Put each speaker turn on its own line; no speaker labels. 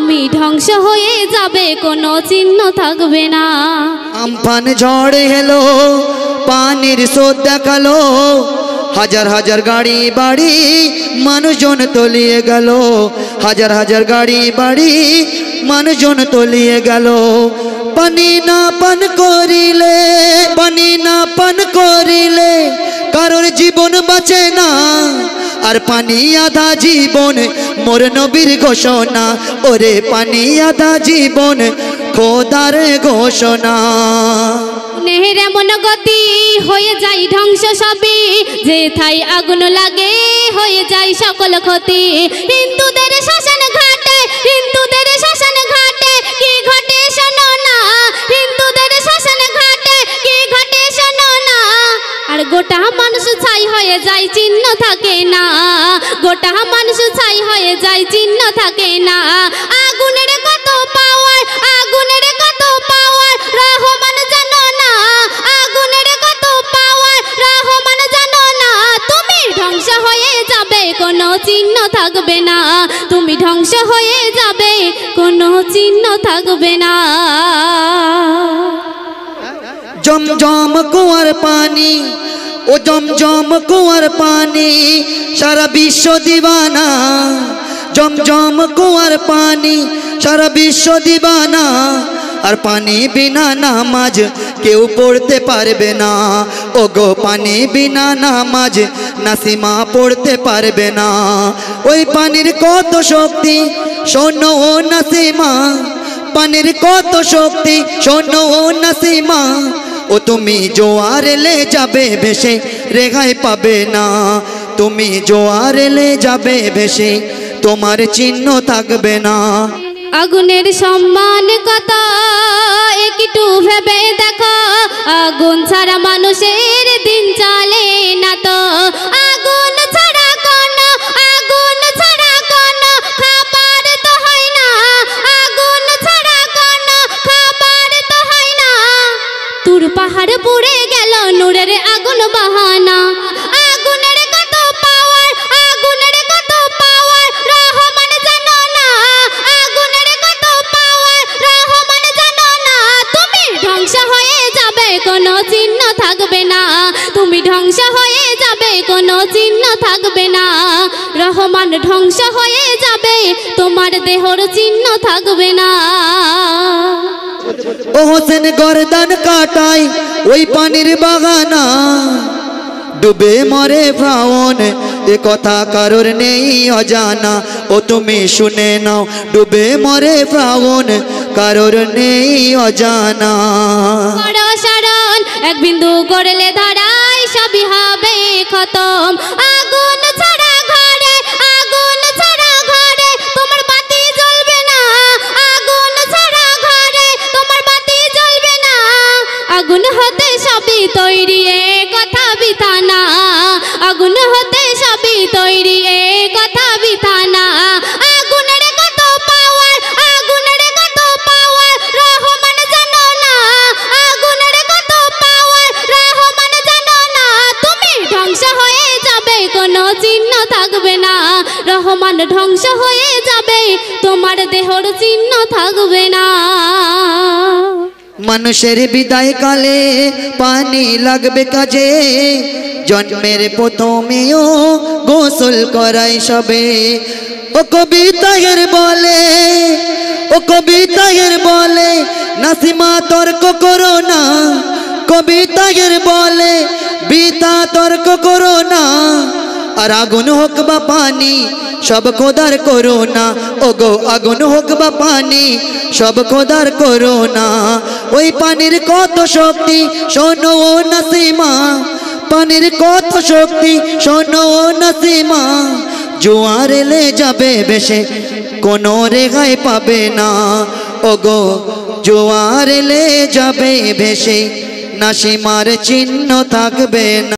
তুমি ধ্বংস হয়ে যাবে, কোনো চিহ্ন থাকবে না।
আমফান ঝড় এলো, পানির স্রোত দেখালো, হাজার হাজার গাড়ি বাড়ি মানুষজন তলিয়ে গেল, হাজার হাজার গাড়ি বাড়ি মানুষজন তলিয়ে গেল। পানি না পান করিলে, পানি না পান করিলে কারোর জীবন বাঁচে না, আর পানি আধা জীবন মোর নবীর ঘোষণা, ওরে পানি আধা জীবন খোদার ঘোষণা।
নেহের এমন গতি হয়ে যায় ধ্বংস সবই, যেথায় আগুন লাগে হয়ে যায় সকল ক্ষতি। হিন্দুদের শ্মশান ঘাটে, হিন্দুদের শ্মশান ঘাটে কি ঘটে শোনো না, হিন্দুদের শ্মশান ঘাটে কি ঘটে শোনো না। আর গোটা মানুষ ছাই হয়ে যায়, চিহ্ন থাকে না, গোটা মানুষ ছাই হয়ে যায়, চিহ্ন থাকে না। আগুনের কত পাওয়ার, আগুনের কত পাওয়ার রহমান জানো না, আগুনের কত পাওয়ার রহমান জানো না। তুমি ধ্বংস হয়ে যাবে, কোনো চিহ্ন থাকবে না, তুমি ধ্বংস হয়ে যাবে, কোনো চিহ্ন থাকবে না।
জমজম কুয়ার পানি, ও জমজম কুয়ার পানি সারা বিশ্ব দিবানা, জমজম কুয়ার পানি সারা বিশ্ব দিবানা। আর পানি বিনা নামাজ কেউ পড়তে পারবে না, ওগো পানি বিনা নামাজ নাসিমা পড়তে পারবে না। ওই পানির কত শক্তি শোনো ও নাসিমা, পানির কত শক্তি শোনো ও নাসিমা। ও তুমি জোয়ার এলে যাবে ভেসে, রেহাই পাবে না, তুমি জোয়ার এলে যাবে ভেসে, তোমার চিহ্ন থাকবে না।
আগুনের সম্মান কত একটু ভেবে দেখো, আগুন ছাড়া মানুষের দিন চলে না তো। আগুন ছাড়া কোনো, আগুন ছাড়া কোনো খাবার তো হয় না, আগুন ছাড়া কোনো খাবার তো হয় না। তুর পাহাড় পুড়ে গেল নূরের আগুন বাহানা, আগুনের কত পাওয়ার, আগুনের কত পাওয়ার রহমান জানো না, আগুনের কত পাওয়ার রহমান জানো না। তুমি ধ্বংস হয়ে যাবে, কোনো চিহ্ন থাকবে না, তুমি ধ্বংস হয়ে যাবে, কোনো চিহ্ন থাকবে না। রহমান ধ্বংস হয়ে যাবে, তোমার দেহর চিহ্ন থাকবে না।
ও হোসেন গর্দান কাটাই ওই পানির বাগানা, ডুবে মরে ফ্রাউন এ কথা কারোর নেই অজানা। ও তুমি শুনে নাও, ডুবে মরে ফ্রাউন কারোর নেই অজানা।
শরণ এক বিন্দু করলে ধরাই সবই হবে খতম। আগুন ছাড়া ঘরে, আগুন ছাড়া ঘরে তোমার বাতি জ্বলবে না, আগুন ছাড়া ঘরে তোমার বাতি জ্বলবে না। আগুন হতে সবই তৈরি এ কথা বিতানা, আগুন হতে সবই তৈরি এ কথা বিতানা। আগুনের কত পাওয়ার, আগুনের কত পাওয়ার রহমান জানো না, আগুনের কত পাওয়ার রহমান জানো না। তুমি ধ্বংস হয়ে যাবে, কোনো চিহ্ন থাকবে না, রহমান ধ্বংস হয়ে যাবে, তোমার দেহর চিহ্ন থাকবে না।
মানুষের বিদায় কালে পানি লাগবে কাজে, জন্মের প্রথমেও গোসল করাই সবে। ও কবিতায়ের বলে, ও কবিতায়ের বলে নাসিমা তর্ক করো না, কবিতায়ের বলে বিতা তর্ক করো না। আর আগুন হোক বা পানি সব খোদার করো না, ওগো আগুন হোক বা পানি সব খোদার করো না। ওই পানির কত শক্তি শোনো ও নাসিমা, পানির কত শক্তি শোনো ও নাসিমা। জোয়ার এলে যাবে ভেসে, কোনো রেহাই পাবে না, ওগো জোয়ার এলে যাবে ভেসে, নাসিমার চিহ্ন থাকবে না।